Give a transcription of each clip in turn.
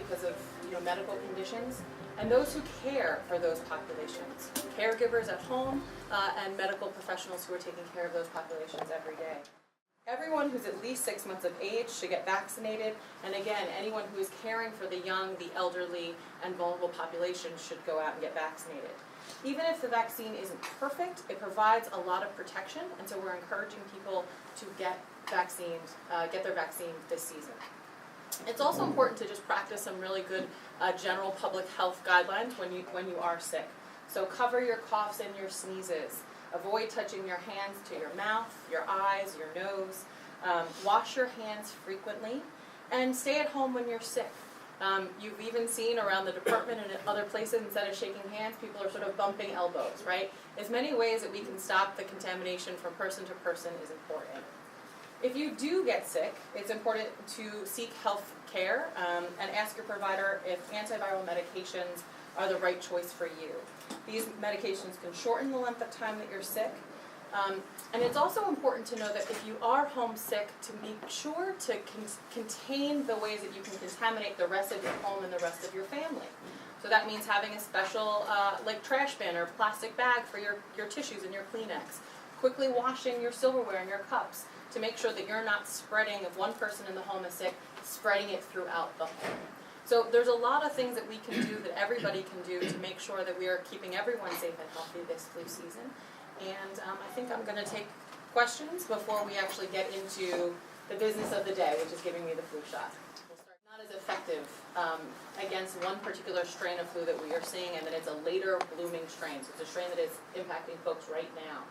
because of medical conditions, and those who care for those populations, caregivers at home, and medical professionals who are taking care of those populations every day. Everyone who's at least 6 months of age should get vaccinated, and again, anyone who is caring for the young, the elderly, and vulnerable populations should go out and get vaccinated. Even if the vaccine isn't perfect, it provides a lot of protection, and so we're encouraging people to get their vaccine this season. It's also important to just practice some really good general public health guidelines when you are sick. So cover your coughs and your sneezes. Avoid touching your hands to your mouth, your eyes, your nose. Wash your hands frequently, and stay at home when you're sick. You've even seen around the department and at other places, instead of shaking hands, people are sort of bumping elbows, right? As many ways that we can stop the contamination from person to person is important. If you do get sick, it's important to seek health care and ask your provider if antiviral medications are the right choice for you. These medications can shorten the length of time that you're sick. And it's also important to know that if you are homesick, to make sure to contain the ways that you can contaminate the rest of your home and the rest of your family. So that means having a special like trash bin or plastic bag for your tissues and your Kleenex. Quickly washing your silverware and your cups to make sure that you're not spreading, if one person in the home is sick, spreading it throughout the home. So there's a lot of things that we can do, that everybody can do, to make sure that we are keeping everyone safe and healthy this flu season. And I think I'm going to take questions before we actually get into the business of the day, which is giving me the flu shot. We'll start. Not as effective against one particular strain of flu that we are seeing, and that it's a later blooming strain. So it's a strain that is impacting folks right now.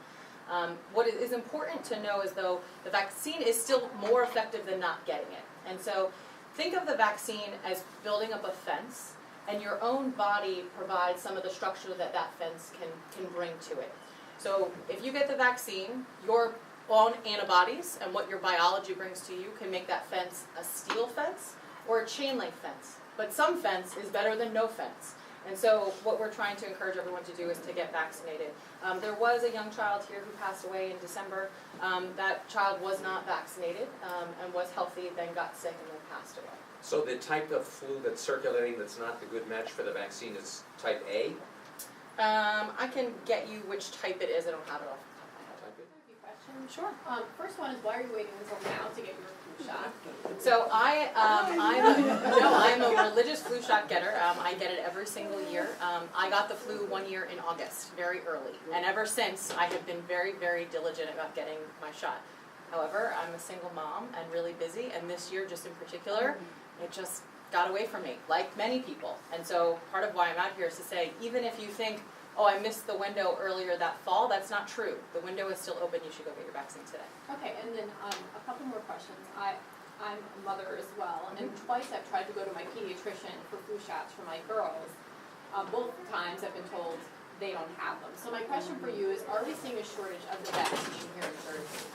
What is important to know is, though, the vaccine is still more effective than not getting it. And so think of the vaccine as building up a fence, and your own body provides some of the structure that that fence can bring to it. So if you get the vaccine, your own antibodies and what your biology brings to you can make that fence a steel fence or a chain link fence. But some fence is better than no fence. And so what we're trying to encourage everyone to do is to get vaccinated. There was a young child here who passed away in December. That child was not vaccinated and was healthy, then got sick, and then passed away. So the type of flu that's circulating that's not the good match for the vaccine is type A? I can get you which type it is. I don't have it off the top of my head. A few questions. Sure. First one is, why are you waiting until now to get your flu shot? So I'm a religious flu shot getter. I get it every single year. I got the flu 1 year in August, very early. And ever since, I have been very, very diligent about getting my shot. However, I'm a single mom and really busy, and this year just in particular, it just got away from me, like many people. And so part of why I'm out here is to say, even if you think, oh, I missed the window earlier that fall, that's not true. The window is still open. You should go get your vaccine today. Okay, and then a couple more questions. I'm a mother as well, and twice I've tried to go to my pediatrician for flu shots for my girls. Both times I've been told they don't have them. So my question for you is, are we seeing a shortage of the vaccine here in Jersey?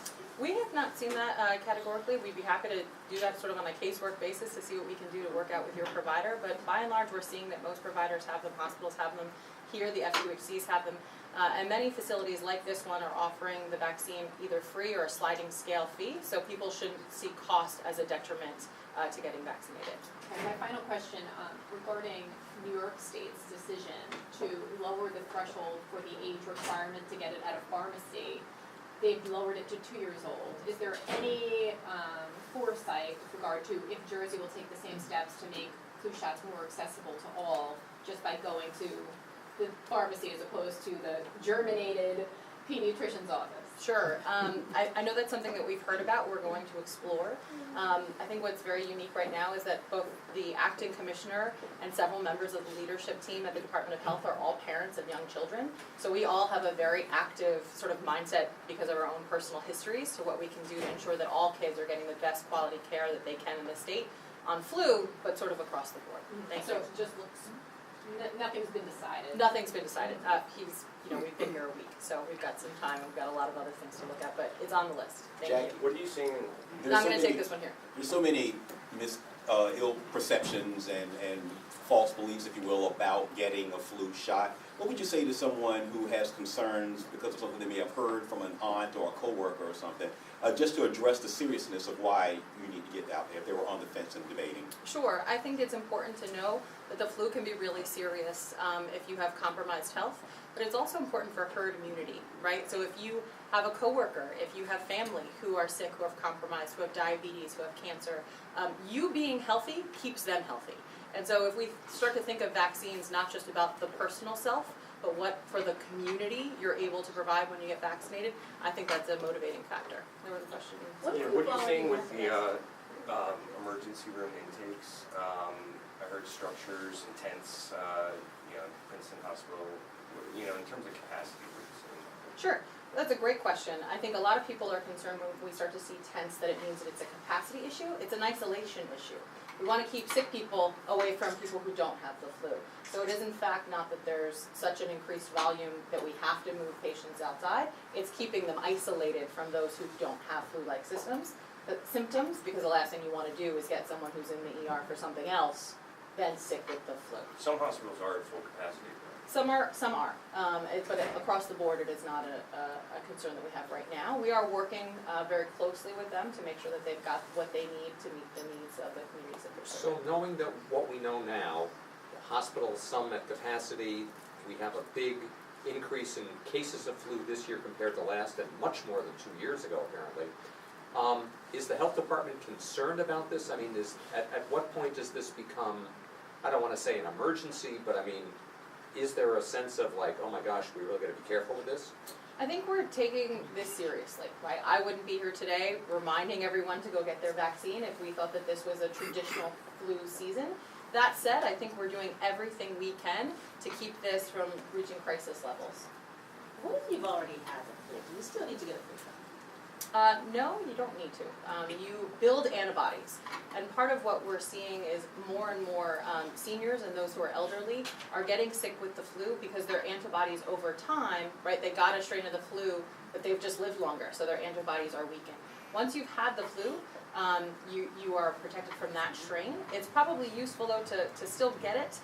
We have not seen that categorically. We'd be happy to do that sort of on a casework basis to see what we can do to work out with your provider. But by and large, we're seeing that most providers have them, hospitals have them, here the FQHCs have them, and many facilities like this one are offering the vaccine either free or a sliding scale fee, so people shouldn't see cost as a detriment to getting vaccinated. Okay, my final question regarding New York State's decision to lower the threshold for the age requirement to get it at a pharmacy. They've lowered it to 2 years old. Is there any foresight with regard to if Jersey will take the same steps to make flu shots more accessible to all, just by going to the pharmacy as opposed to the germinated pediatrician's office? Sure. I know that's something that we've heard about, we're going to explore. I think what's very unique right now is that both the acting commissioner and several members of the leadership team at the Department of Health are all parents of young children. So we all have a very active sort of mindset because of our own personal histories to what we can do to ensure that all kids are getting the best quality care that they can in the state on flu, but sort of across the board. Thank you. So it just looks, nothing's been decided? Nothing's been decided. We've been here a week, so we've got some time. We've got a lot of other things to look at, but it's on the list. Thank Jackie, you. what are you seeing? I'm going to take this one here. There's so many ill perceptions and false beliefs, if you will, about getting a flu shot. What would you say to someone who has concerns because of something they may have heard from an aunt or a coworker or something, just to address the seriousness of why you need to get out there if they were on the fence and debating? Sure, I think it's important to know that the flu can be really serious if you have compromised health, but it's also important for herd immunity, right? So if you have a coworker, if you have family who are sick, who have compromised, who have diabetes, who have cancer, you being healthy keeps them healthy. And so if we start to think of vaccines not just about the personal self, but what for the community you're able to provide when you get vaccinated, I think that's a motivating factor. There was a question. What are you saying with the emergency room intakes? I heard structures and tents, Princeton Hospital, in terms of capacity. Sure, that's a great question. I think a lot of people are concerned when we start to see tents that it means that it's a capacity issue. It's an isolation issue. We want to keep sick people away from people who don't have the flu. So it is in fact not that there's such an increased volume that we have to move patients outside. It's keeping them isolated from those who don't have flu-like symptoms, because the last thing you want to do is get someone who's in the ER for something else, then sick with the flu. Some hospitals are at full capacity. Some are, but across the board it is not a concern that we have right now. We are working very closely with them to make sure that they've got what they need to meet the needs of the communities that they're serving. So knowing that what we know now, hospitals, some at capacity, we have a big increase in cases of flu this year compared to last, and much more than 2 years ago apparently. Is the health department concerned about this? I mean, at what point does this become, I don't want to say an emergency, but I mean, is there a sense of like, oh my gosh, we really got to be careful with this? I think we're taking this seriously, right? I wouldn't be here today reminding everyone to go get their vaccine if we thought that this was a traditional flu season. That said, I think we're doing everything we can to keep this from reaching crisis levels. What if you've already had the flu? Do you still need to get a flu shot? No, you don't need to. You build antibodies. And part of what we're seeing is more and more seniors and those who are elderly are getting sick with the flu because their antibodies over time, right, they got a strain of the flu, but they've just lived longer, so their antibodies are weakened. Once you've had the flu, you are protected from that strain. It's probably useful, though, to still get it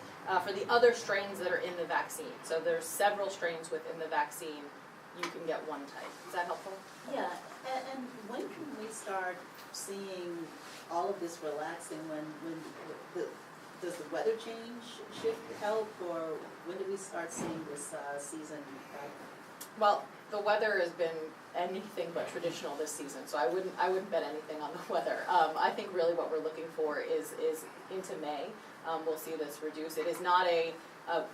for the other strains that are in the vaccine. So there's several strains within the vaccine. You can get one type. Is that helpful? Yeah, and when can we start seeing all of this relaxing? Does the weather change shift help, or when do we start seeing this season back? Well, the weather has been anything but traditional this season, so I wouldn't bet anything on the weather. I think really what we're looking for is into May. We'll see this reduce. It is not a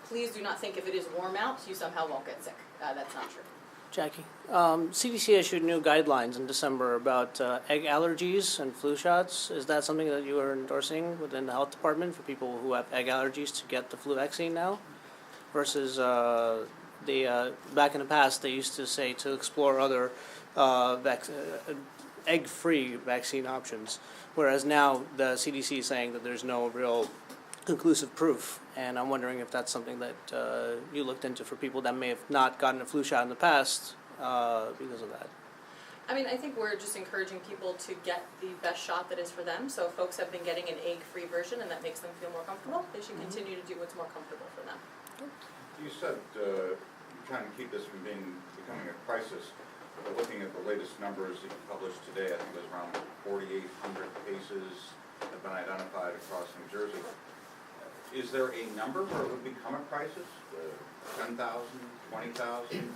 please do not think if it is warm out you somehow won't get sick. That's not true. Jackie, CDC issued new guidelines in December about egg allergies and flu shots. Is that something that you are endorsing within the health department for people who have egg allergies to get the flu vaccine now? Versus back in the past, they used to say to explore other egg-free vaccine options, whereas now the CDC is saying that there's no real conclusive proof, and I'm wondering if that's something that you looked into for people that may have not gotten a flu shot in the past because of that. I mean, I think we're just encouraging people to get the best shot that is for them. So if folks have been getting an egg-free version and that makes them feel more comfortable, they should continue to do what's more comfortable for them. You said you're trying to keep this from becoming a crisis. But looking at the latest numbers that you published today, I think it was around 4,800 cases have been identified across New Jersey. Is there a number where it would become a crisis? 10,000, 20,000,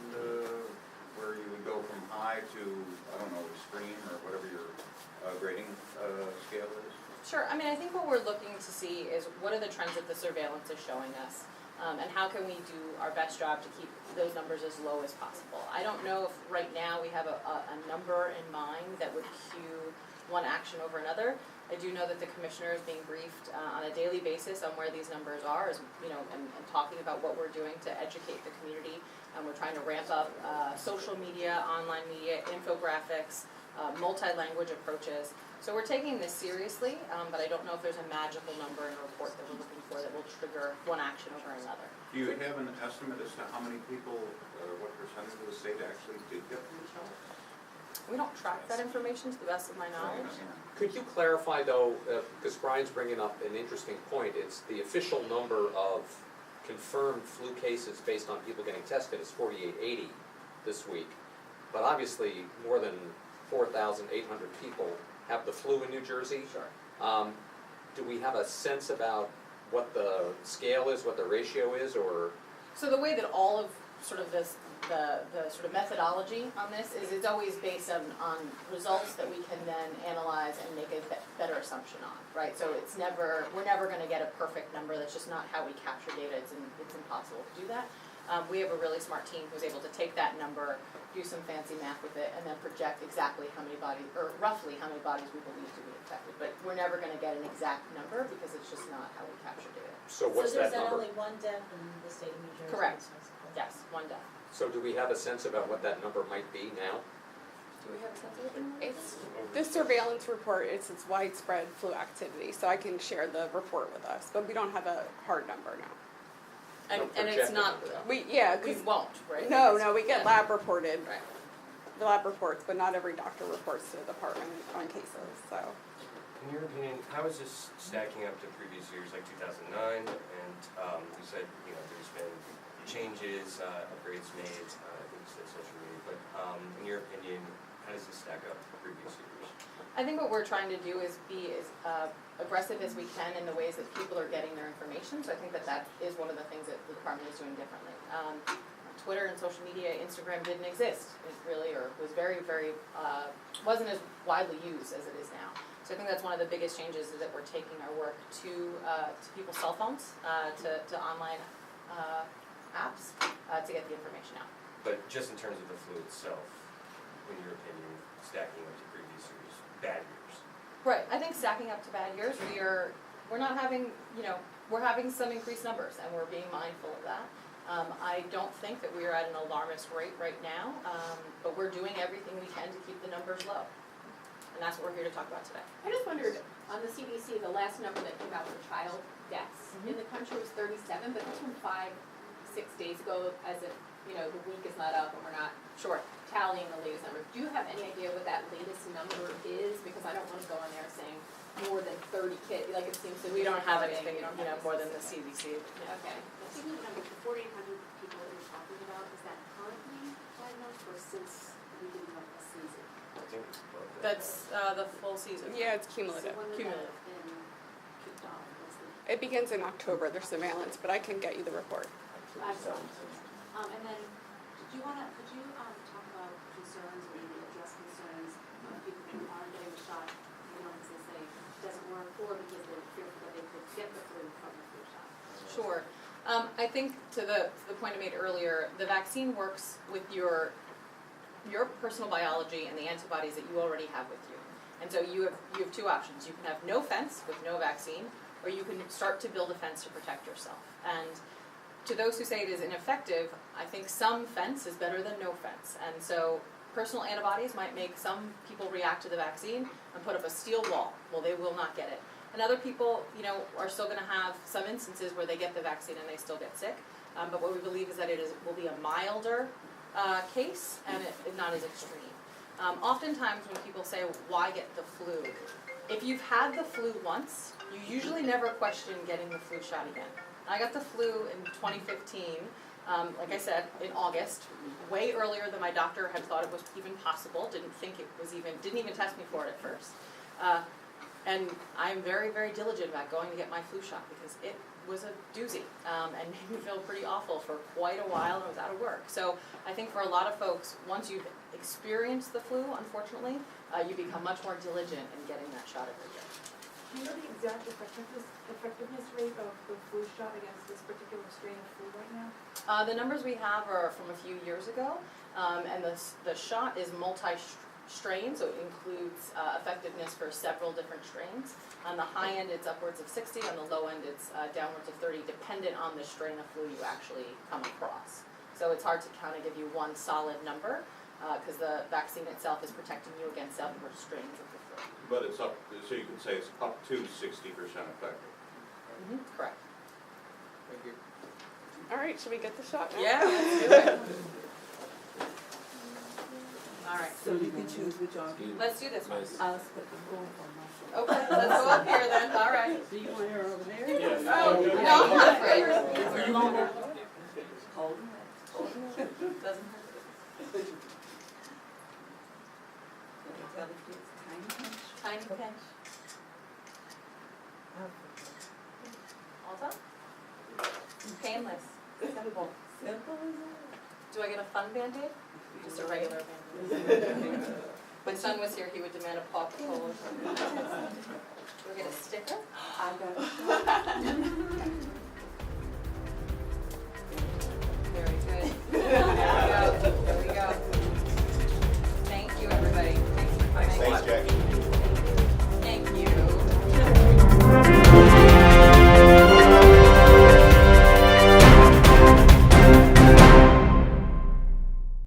where you would go from high to, I don't know, extreme or whatever your grading scale is? Sure. I mean, I think what we're looking to see is what are the trends that the surveillance is showing us, and how can we do our best job to keep those numbers as low as possible. I don't know if right now we have a number in mind that would cue one action over another. I do know that the commissioner is being briefed on a daily basis on where these numbers are, and talking about what we're doing to educate the community. And we're trying to ramp up social media, online media, infographics, multi-language approaches. So we're taking this seriously, but I don't know if there's a magical number in a report that we're looking for that will trigger one action over another. Do you have an estimate as to how many people, what percentage of the state actually did get the shot? We don't track that information to the best of my knowledge. Could you clarify though, because Brian's bringing up an interesting point, it's the official number of confirmed flu cases based on people getting tested is 4,880 this week. But obviously, more than 4,800 people have the flu in New Jersey. Sure. Do we have a sense about what the scale is, what the ratio is, or? So the way that all of sort of this, the sort of methodology on this is it's always based on results that we can then analyze and make a better assumption on, right? So it's never, we're never gonna get a perfect number, that's just not how we capture data, it's impossible to do that. We have a really smart team who's able to take that number, do some fancy math with it, and then project exactly how many bodies, or roughly how many bodies we believe to be infected. But we're never gonna get an exact number because it's just not how we capture data. So what's that So number? there's only one death in the state of New Jersey? Correct. I suppose. Yes, one death. So do we have a sense about what that number might be now? Do we have a sense of it? It's, the surveillance report is its widespread flu activity, so I can share the report with us, but we don't have a hard number now. And No it's projected not, number, though. We won't, right? No, Because- no, we get yeah. lab reported, Right. the lab reports, but not every doctor reports to the department on cases, so. In your opinion, how is this stacking up to previous years, like 2009? And you said, you know, there's been changes, upgrades made, I think you said social media, but in your opinion, how does this stack up to previous years? I think what we're trying to do is be as aggressive as we can in the ways that people are getting their information. So I think that is one of the things that the department is doing differently. Twitter and social media, Instagram didn't exist. It really, or was very, very, wasn't as widely used as it is now. So I think that's one of the biggest changes is that we're taking our work to people's cell phones, to online apps to get the information out. But just in terms of the flu itself, in your opinion, stacking up to previous years, bad years? Right, I think stacking up to bad years, we're not having, we're having some increased numbers and we're being mindful of that. I don't think that we are at an alarmist rate right now, but we're doing everything we can to keep the numbers low. And that's what we're here to talk about today. I just wondered, on the CDC, the last number that came out for child deaths in the country was 37, but this was 5-6 days ago, as if, the week is not up and we're not Sure. tallying the latest number. Do you have any idea what that latest number is? Because I don't want to go on there saying more than 30 kids, like it seems to We don't have disregarding, anything, we don't have more than the specific. CDC. Okay. I think the number, the 4,800 people that you're talking about, is that currently diagnosed or since the beginning of the season? I think it's above that. That's the full season. Yeah, it's cumulative. So when would that Cumulative. have been kicked off? Was the- It begins in October, their surveillance, but I can get you the report. Excellent. And then, could you talk about concerns or maybe address concerns of people who are getting the shot, because they say it doesn't work, or because they're fearful that they could get the flu from the flu shot? Sure. I think to the point I made earlier, the vaccine works with your personal biology and the antibodies that you already have with you. And so you have two options. You can have no fence with no vaccine, or you can start to build a fence to protect yourself. And to those who say it is ineffective, I think some fence is better than no fence. And so personal antibodies might make some people react to the vaccine and put up a steel wall. Well, they will not get it. And other people, are still going to have some instances where they get the vaccine and they still get sick. But what we believe is that it will be a milder case and it not as extreme. Oftentimes when people say, why get the flu? If you've had the flu once, you usually never question getting the flu shot again. I got the flu in 2015, like I said, in August, way earlier than my doctor had thought it was even possible, didn't even test me for it at first. And I'm very, very diligent about going to get my flu shot because it was a doozy and made me feel pretty awful for quite a while and I was out of work. So I think for a lot of folks, once you've experienced the flu, unfortunately, you become much more diligent in getting that shot every year. Do you know the exact effectiveness rate of the flu shot against this particular strain of flu right now? The numbers we have are from a few years ago, and the shot is multi-strain, so it includes effectiveness for several different strains. On the high end, it's upwards of 60. On the low end, it's downwards of 30, dependent on the strain of flu you actually come across. So it's hard to kind of give you one solid number, because the vaccine itself is protecting you against several strains of the flu. But it's up, so you can say it's up to 60% effective. Correct. Thank you. All right, should we get the shot now? Yeah, let's do it. All right. So you can choose which arm. Let's do this one. I'll split the room for myself. Okay, let's go up here then, all right. Do you want her over there? Oh, no, I'm not afraid. Are you going to? Hold it. Doesn't hurt. Tell the kids, tiny pinch. Tiny pinch. All done? Painless. Simple. Simple as Do I get a fun Band-Aid? Just a regular Band-Aid. When son was here, he would demand a paw pull. Do I get a sticker? I got